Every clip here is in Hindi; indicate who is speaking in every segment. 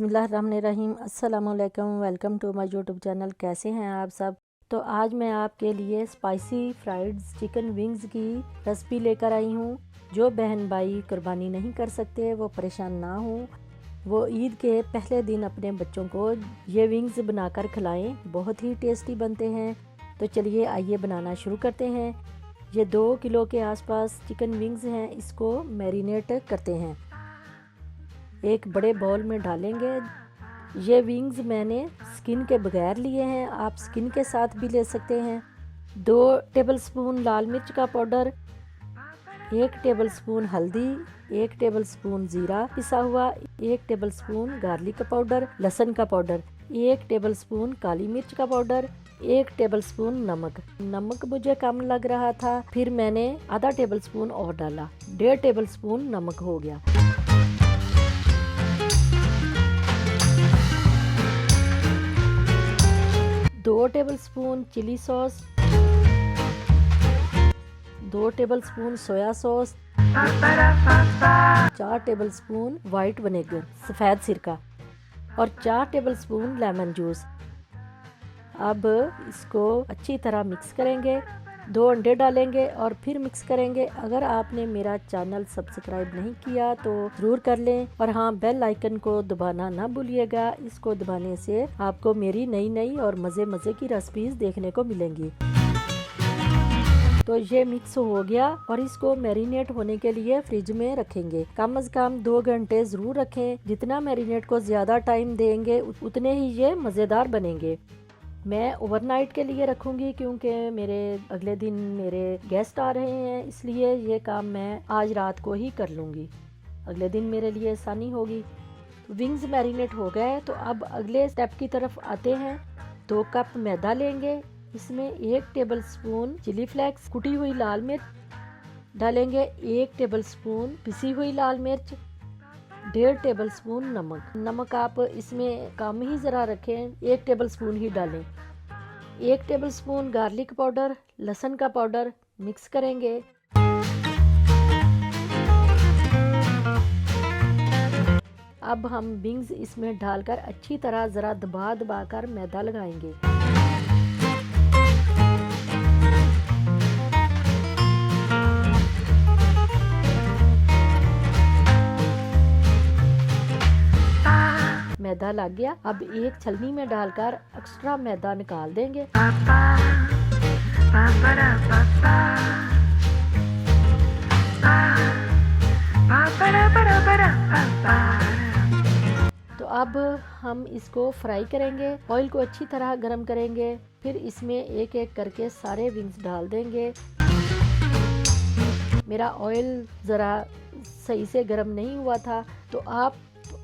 Speaker 1: बिस्मिल्लाहिर्रहमानिर्रहीम। अस्सलामुअलैकुम। Welcome to my YouTube channel. कैसे हैं आप सब? तो आज मैं आपके लिए स्पाइसी फ्राइड चिकन विंग्स की रेसिपी लेकर आई हूँ। जो बहन भाई कुर्बानी नहीं कर सकते वो परेशान ना हो, वो ईद के पहले दिन अपने बच्चों को ये विंग्स बनाकर खिलाएं। बहुत ही टेस्टी बनते हैं। तो चलिए आइए बनाना शुरू करते हैं। ये 2 किलो के आसपास चिकन विंग्स हैं। इसको मैरिनेट करते हैं। एक बड़े बाउल में डालेंगे। ये विंग्स मैंने स्किन के बगैर लिए हैं, आप स्किन के साथ भी ले सकते हैं। 2 टेबलस्पून लाल मिर्च का पाउडर, 1 टेबलस्पून हल्दी, 1 टेबलस्पून जीरा पिसा हुआ, 1 टेबलस्पून गार्लिक पाउडर, लहसुन का पाउडर, 1 टेबलस्पून काली मिर्च का पाउडर, 1 टेबलस्पून नमक मुझे कम लग रहा था, फिर मैंने आधा टेबलस्पून और डाला। 1.5 टेबलस्पून नमक हो गया। 2 tablespoon chilli sauce, 2 tablespoon soya sauce, 4 tablespoon white vinegar सफ़ेद सिरका और 4 टेबलस्पून लेमन जूस। अब इसको अच्छी तरह मिक्स करेंगे। 2 अंडे डालेंगे और फिर मिक्स करेंगे। अगर आपने मेरा चैनल सब्सक्राइब नहीं किया तो ज़रूर कर लें और हाँ, बेल आइकन को दबाना ना भूलिएगा। इसको दबाने से आपको मेरी नई और मज़े की रेसिपीज़ देखने को मिलेंगी। तो ये मिक्स हो गया और इसको मैरिनेट होने के लिए फ्रिज में रखेंगे। कम से कम 2 घंटे ज़रूर रखें। जितना मैरिनेट को ज़्यादा टाइम देंगे उतने ही ये मज़ेदार बनेंगे। मैं ओवरनाइट के लिए रखूँगी क्योंकि अगले दिन मेरे गेस्ट आ रहे हैं, इसलिए ये काम मैं आज रात को ही कर लूँगी। अगले दिन मेरे लिए आसानी होगी। विंग्स मैरिनेट हो गए तो अब अगले स्टेप की तरफ आते हैं। 2 कप मैदा लेंगे। इसमें 1 टेबलस्पून चिली फ्लेक्स कुटी हुई लाल मिर्च डालेंगे, 1 टेबलस्पून पिसी हुई लाल मिर्च, 1.5 टेबलस्पून नमक आप इसमें कम ही ज़रा रखें, 1 टेबलस्पून ही डालें। 1 टेबलस्पून गार्लिक पाउडर, लहसुन का पाउडर मिक्स करेंगे। अब हम विंग्स इसमें डालकर अच्छी तरह ज़रा दबा कर मैदा लगाएंगे। मैदा लग गया। अब एक छलनी में डालकर एक्स्ट्रा मैदा निकाल देंगे। तो अब हम इसको फ्राई करेंगे। ऑयल को अच्छी तरह गरम करेंगे, फिर इसमें एक एक करके सारे विंग्स डाल देंगे। मेरा ऑयल ज़रा सही से गरम नहीं हुआ था, तो आप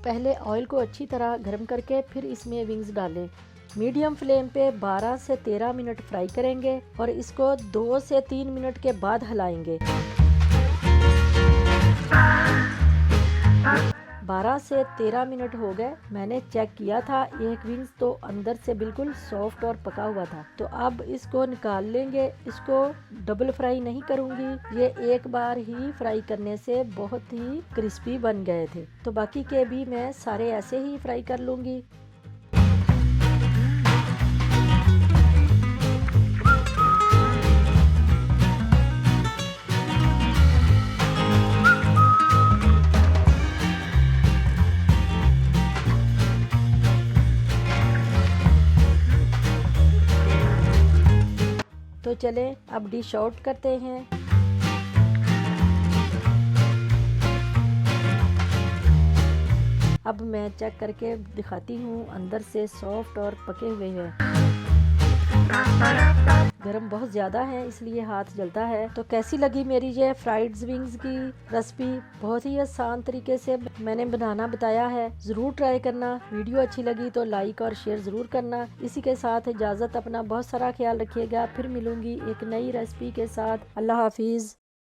Speaker 1: पहले ऑयल को अच्छी तरह गर्म करके फिर इसमें विंग्स डालें। मीडियम फ्लेम पे 12 से 13 मिनट फ्राई करेंगे और इसको 2 से 3 मिनट के बाद हिलाएंगे। 12 से 13 मिनट हो गए। मैंने चेक किया था, एक विंग्स तो अंदर से बिल्कुल सॉफ्ट और पका हुआ था। तो अब इसको निकाल लेंगे। इसको डबल फ्राई नहीं करूंगी, ये एक बार ही फ्राई करने से बहुत ही क्रिस्पी बन गए थे। तो बाकी के भी मैं सारे ऐसे ही फ्राई कर लूंगी। तो चलें अब डिश आउट करते हैं। अब मैं चेक करके दिखाती हूँ, अंदर से सॉफ्ट और पके हुए हैं। गरम बहुत ज़्यादा है इसलिए हाथ जलता है। तो कैसी लगी मेरी ये फ्राइड विंग्स की रेसिपी? बहुत ही आसान तरीके से मैंने बनाना बताया है, ज़रूर ट्राई करना। वीडियो अच्छी लगी तो लाइक और शेयर ज़रूर करना। इसी के साथ इजाज़त, अपना बहुत सारा ख्याल रखिएगा। फिर मिलूंगी एक नई रेसिपी के साथ। अल्लाह हाफिज़।